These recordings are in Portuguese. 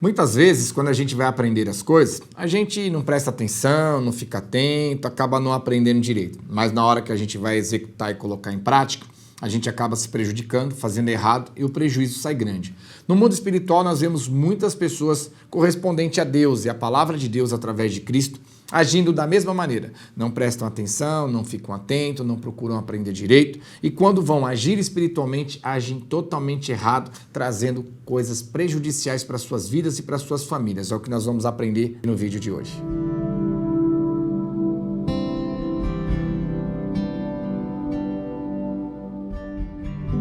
Muitas vezes, quando a gente vai aprender as coisas, a gente não presta atenção, não fica atento, acaba não aprendendo direito. Mas na hora que a gente vai executar e colocar em prática, a gente acaba se prejudicando, fazendo errado e o prejuízo sai grande. No mundo espiritual, nós vemos muitas pessoas correspondentes a Deus e a palavra de Deus através de Cristo, agindo da mesma maneira. Não prestam atenção, não ficam atentos, não procuram aprender direito e quando vão agir espiritualmente, agem totalmente errado, trazendo coisas prejudiciais para suas vidas e para suas famílias. É o que nós vamos aprender no vídeo de hoje.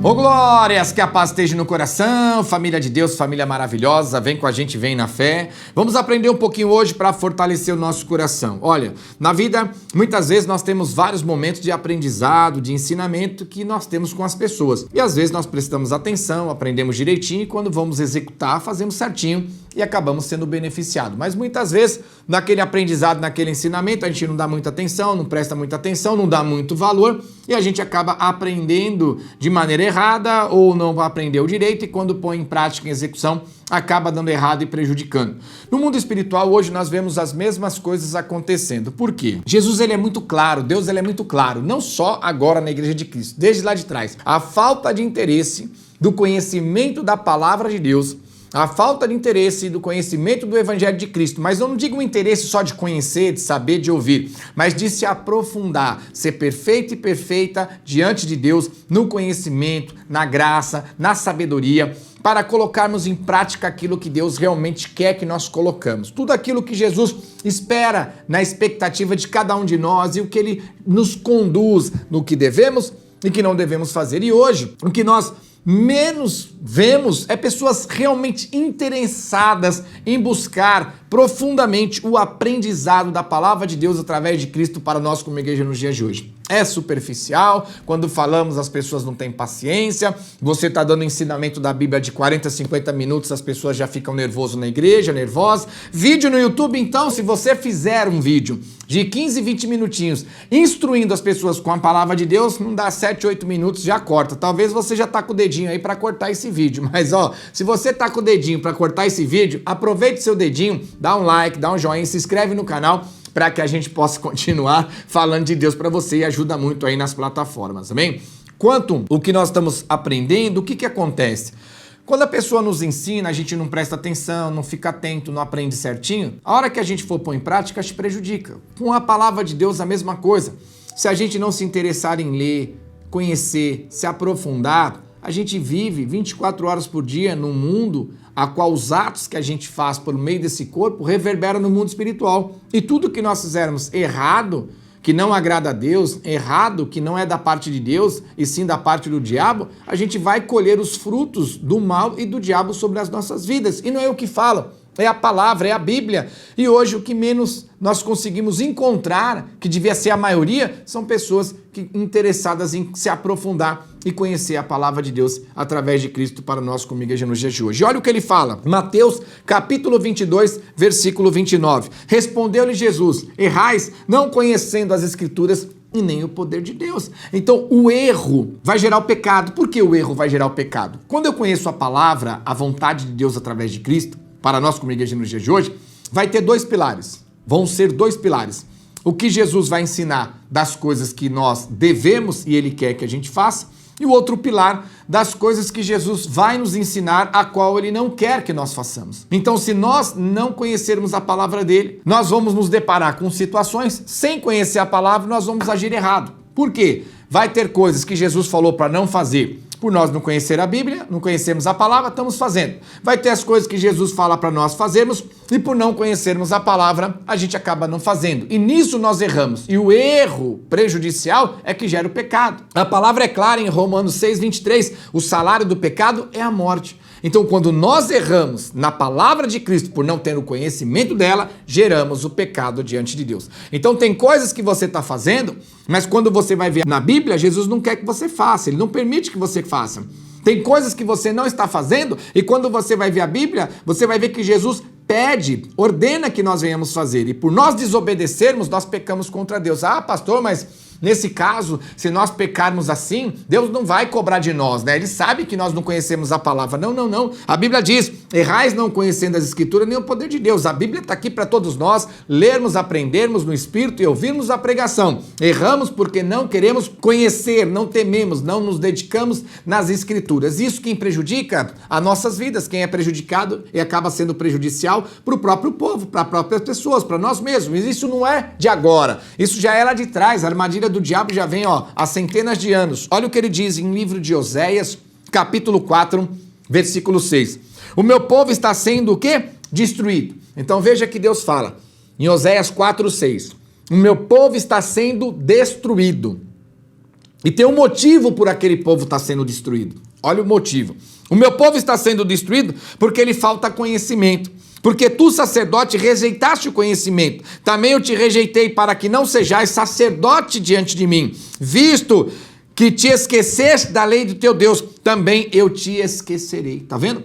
Ô glórias, que a paz esteja no coração, família de Deus, família maravilhosa, vem com a gente, vem na fé. Vamos aprender um pouquinho hoje para fortalecer o nosso coração. Olha, na vida, muitas vezes nós temos vários momentos de aprendizado, de ensinamento que nós temos com as pessoas. E às vezes nós prestamos atenção, aprendemos direitinho e quando vamos executar, fazemos certinho e acabamos sendo beneficiados. Mas muitas vezes, naquele aprendizado, naquele ensinamento, a gente não dá muita atenção, não presta muita atenção, não dá muito valor e a gente acaba aprendendo de maneira errada ou não aprendeu direito e quando põe em prática, em execução, acaba dando errado e prejudicando. No mundo espiritual, hoje nós vemos as mesmas coisas acontecendo. Por quê? Jesus ele é muito claro, Deus ele é muito claro, não só agora na Igreja de Cristo, desde lá de trás. A falta de interesse do conhecimento da palavra de Deus, a falta de interesse do conhecimento do Evangelho de Cristo, mas eu não digo um interesse só de conhecer, de saber, de ouvir, mas de se aprofundar, ser perfeito e perfeita diante de Deus no conhecimento, na graça, na sabedoria, para colocarmos em prática aquilo que Deus realmente quer que nós colocamos. Tudo aquilo que Jesus espera na expectativa de cada um de nós e o que Ele nos conduz no que devemos e que não devemos fazer. E hoje, o que nós menos vemos é pessoas realmente interessadas em buscar profundamente o aprendizado da palavra de Deus através de Cristo para nós como igreja nos dias de hoje. É superficial, quando falamos as pessoas não têm paciência, você está dando ensinamento da Bíblia de 40, 50 minutos, as pessoas já ficam nervosas na igreja, nervosas. Vídeo no YouTube, então, se você fizer um vídeo de 15, 20 minutinhos instruindo as pessoas com a palavra de Deus, não dá 7, 8 minutos, já corta. Talvez você já está com o dedinho aí para cortar esse vídeo, mas ó, se você está com o dedinho para cortar esse vídeo, aproveite seu dedinho, dá um like, dá um joinha, se inscreve no canal, para que a gente possa continuar falando de Deus para você e ajuda muito aí nas plataformas, amém? Quanto o que nós estamos aprendendo, o que acontece? Quando a pessoa nos ensina, a gente não presta atenção, não fica atento, não aprende certinho, a hora que a gente for pôr em prática, te prejudica. Com a palavra de Deus, a mesma coisa. Se a gente não se interessar em ler, conhecer, se aprofundar, a gente vive 24 horas por dia num mundo a qual os atos que a gente faz por meio desse corpo reverberam no mundo espiritual. E tudo que nós fizermos errado, que não agrada a Deus, errado, que não é da parte de Deus e sim da parte do diabo, a gente vai colher os frutos do mal e do diabo sobre as nossas vidas. E não é eu que falo, é a palavra, é a Bíblia. E hoje o que menos nós conseguimos encontrar, que devia ser a maioria, são pessoas interessadas em se aprofundar e conhecer a palavra de Deus através de Cristo para nós como igreja nos dias de hoje. Olha o que ele fala, Mateus capítulo 22, versículo 29. Respondeu-lhe Jesus, errais não conhecendo as escrituras e nem o poder de Deus. Então o erro vai gerar o pecado. Por que o erro vai gerar o pecado? Quando eu conheço a palavra, a vontade de Deus através de Cristo, para nós como igreja nos dias de hoje, vai ter dois pilares. Vão ser dois pilares. O que Jesus vai ensinar das coisas que nós devemos e Ele quer que a gente faça, e o outro pilar das coisas que Jesus vai nos ensinar, a qual Ele não quer que nós façamos. Então, se nós não conhecermos a palavra dEle, nós vamos nos deparar com situações, sem conhecer a palavra, nós vamos agir errado. Por quê? Vai ter coisas que Jesus falou para não fazer, por nós não conhecer a Bíblia, não conhecermos a palavra, estamos fazendo. Vai ter as coisas que Jesus fala para nós fazermos e por não conhecermos a palavra, a gente acaba não fazendo. E nisso nós erramos. E o erro prejudicial é que gera o pecado. A palavra é clara em Romanos 6:23, o salário do pecado é a morte. Então, quando nós erramos na palavra de Cristo por não ter o conhecimento dela, geramos o pecado diante de Deus. Então, tem coisas que você está fazendo, mas quando você vai ver na Bíblia, Jesus não quer que você faça, Ele não permite que você faça. Tem coisas que você não está fazendo e quando você vai ver a Bíblia, você vai ver que Jesus pede, ordena que nós venhamos fazer. E por nós desobedecermos, nós pecamos contra Deus. Ah, pastor, mas nesse caso, se nós pecarmos assim, Deus não vai cobrar de nós, né? Ele sabe que nós não conhecemos a palavra. Não. A Bíblia diz errais não conhecendo as Escrituras nem o poder de Deus. A Bíblia está aqui para todos nós lermos, aprendermos no Espírito e ouvirmos a pregação. Erramos porque não queremos conhecer, não tememos, não nos dedicamos nas Escrituras. Isso quem prejudica as nossas vidas, quem é prejudicado e acaba sendo prejudicial para o próprio povo, para as próprias pessoas, para nós mesmos. Isso não é de agora, isso já é lá de trás. A armadilha do diabo já vem há centenas de anos. Olha o que ele diz em livro de Oséias, capítulo 4, versículo 6. O meu povo está sendo o quê? Destruído. Então veja que Deus fala em Oséias 4, 6. O meu povo está sendo destruído. E tem um motivo por aquele povo estar sendo destruído. Olha o motivo. O meu povo está sendo destruído porque lhe falta conhecimento. Porque tu, sacerdote, rejeitaste o conhecimento. Também eu te rejeitei para que não sejais sacerdote diante de mim. Visto que te esqueceste da lei do teu Deus, também eu te esquecerei. Tá vendo?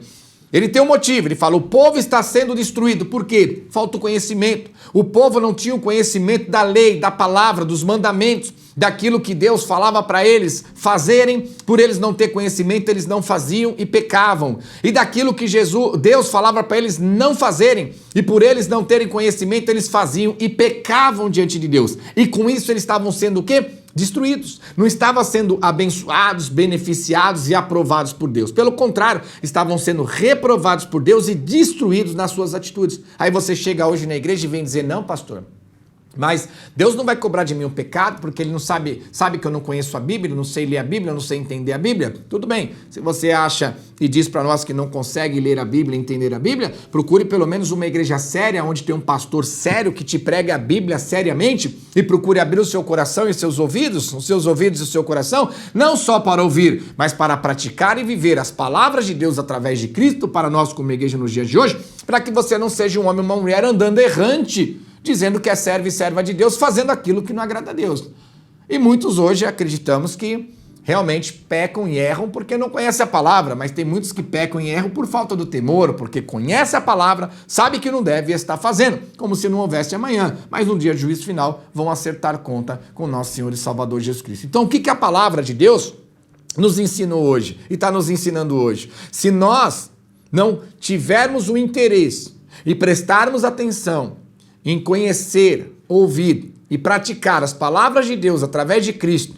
Ele tem um motivo, ele fala, o povo está sendo destruído. Por quê? Falta o conhecimento. O povo não tinha o conhecimento da lei, da palavra, dos mandamentos, daquilo que Deus falava para eles fazerem. Por eles não ter conhecimento, eles não faziam e pecavam. E daquilo que Deus falava para eles não fazerem, e por eles não terem conhecimento, eles faziam e pecavam diante de Deus. E com isso eles estavam sendo o quê? Destruídos. Não estavam sendo abençoados, beneficiados e aprovados por Deus. Pelo contrário, estavam sendo reprovados por Deus e destruídos nas suas atitudes. Aí você chega hoje na igreja e vem dizer, não, pastor, mas Deus não vai cobrar de mim um pecado, porque ele não sabe que eu não conheço a Bíblia, não sei ler a Bíblia, não sei entender a Bíblia. Tudo bem, se você acha e diz para nós que não consegue ler a Bíblia e entender a Bíblia, procure pelo menos uma igreja séria, onde tem um pastor sério que te pregue a Bíblia seriamente e procure abrir o seu coração e os seus ouvidos e o seu coração, não só para ouvir, mas para praticar e viver as palavras de Deus através de Cristo para nós como igreja nos dias de hoje, para que você não seja um homem ou uma mulher andando errante, dizendo que é servo e serva de Deus, fazendo aquilo que não agrada a Deus. E muitos hoje acreditamos que realmente pecam e erram porque não conhecem a palavra, mas tem muitos que pecam e erram por falta do temor, porque conhece a palavra, sabe que não deve e está fazendo, como se não houvesse amanhã, mas no dia do juízo final vão acertar conta com nosso Senhor e Salvador Jesus Cristo. Então o que a palavra de Deus nos ensinou hoje e está nos ensinando hoje? Se nós não tivermos o interesse e prestarmos atenção em conhecer, ouvir e praticar as palavras de Deus através de Cristo,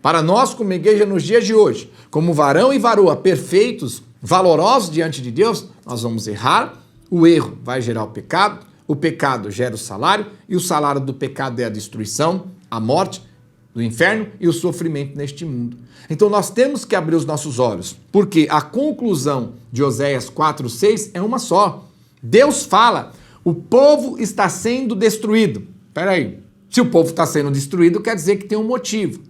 para nós como igreja nos dias de hoje, como varão e varoa perfeitos, valorosos diante de Deus, nós vamos errar, o erro vai gerar o pecado gera o salário, e o salário do pecado é a destruição, a morte, do inferno e o sofrimento neste mundo. Então nós temos que abrir os nossos olhos, porque a conclusão de Oséias 4:6 é uma só. Deus fala, o povo está sendo destruído. Espera aí, se o povo está sendo destruído, quer dizer que tem um motivo.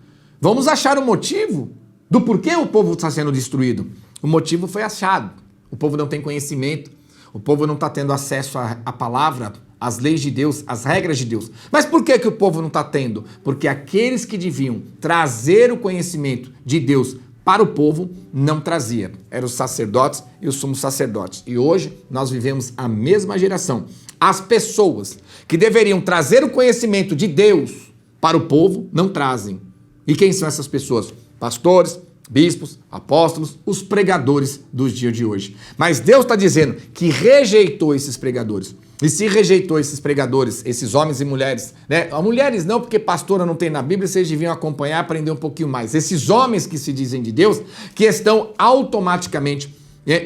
Vamos achar o motivo do porquê o povo está sendo destruído. O motivo foi achado. O povo não tem conhecimento, o povo não está tendo acesso à palavra, às leis de Deus, às regras de Deus. Mas por que o povo não está tendo? Porque aqueles que deviam trazer o conhecimento de Deus para o povo, não trazia. Eram os sacerdotes e os sumos sacerdotes. E hoje nós vivemos a mesma geração. As pessoas que deveriam trazer o conhecimento de Deus para o povo, não trazem. E quem são essas pessoas? Pastores, bispos, apóstolos, os pregadores dos dias de hoje. Mas Deus está dizendo que rejeitou esses pregadores. E se rejeitou esses pregadores, esses homens e mulheres, né? Mulheres não, porque pastora não tem na Bíblia, vocês deviam acompanhar, aprender um pouquinho mais. Esses homens que se dizem de Deus, que estão automaticamente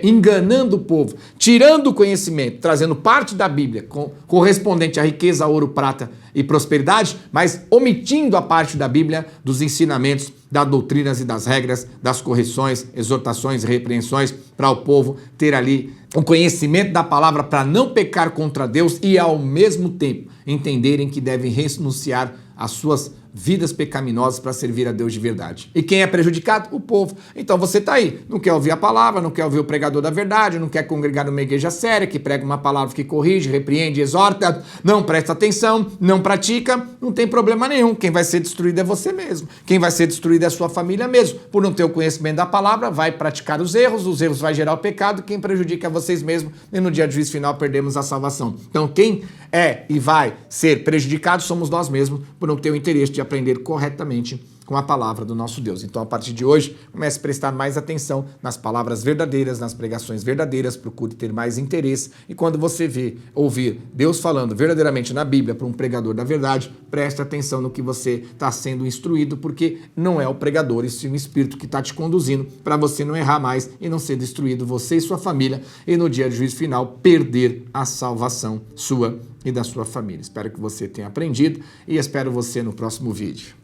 enganando o povo, tirando o conhecimento, trazendo parte da Bíblia correspondente à riqueza, ouro, prata e prosperidade, mas omitindo a parte da Bíblia dos ensinamentos, das doutrinas e das regras, das correções, exortações e repreensões, para o povo ter ali o conhecimento da palavra para não pecar contra Deus e, ao mesmo tempo, entenderem que devem renunciar às suas vidas pecaminosas para servir a Deus de verdade. E quem é prejudicado? O povo. Então você está aí, não quer ouvir a palavra, não quer ouvir o pregador da verdade, não quer congregar numa igreja séria, que prega uma palavra que corrige, repreende, exorta, não presta atenção, não pratica, não tem problema nenhum. Quem vai ser destruído é você mesmo. Quem vai ser destruído é a sua família mesmo. Por não ter o conhecimento da palavra, vai praticar os erros vai gerar o pecado, quem prejudica é vocês mesmos, e no dia do juízo final perdemos a salvação. Então quem é e vai ser prejudicado somos nós mesmos, por não ter o interesse de aprender corretamente com a palavra do nosso Deus. Então, a partir de hoje, comece a prestar mais atenção nas palavras verdadeiras, nas pregações verdadeiras, procure ter mais interesse. E quando você ouvir Deus falando verdadeiramente na Bíblia para um pregador da verdade, preste atenção no que você está sendo instruído, porque não é o pregador, e sim o Espírito que está te conduzindo para você não errar mais e não ser destruído, você e sua família, e no dia de juízo final perder a salvação sua e da sua família. Espero que você tenha aprendido e espero você no próximo vídeo.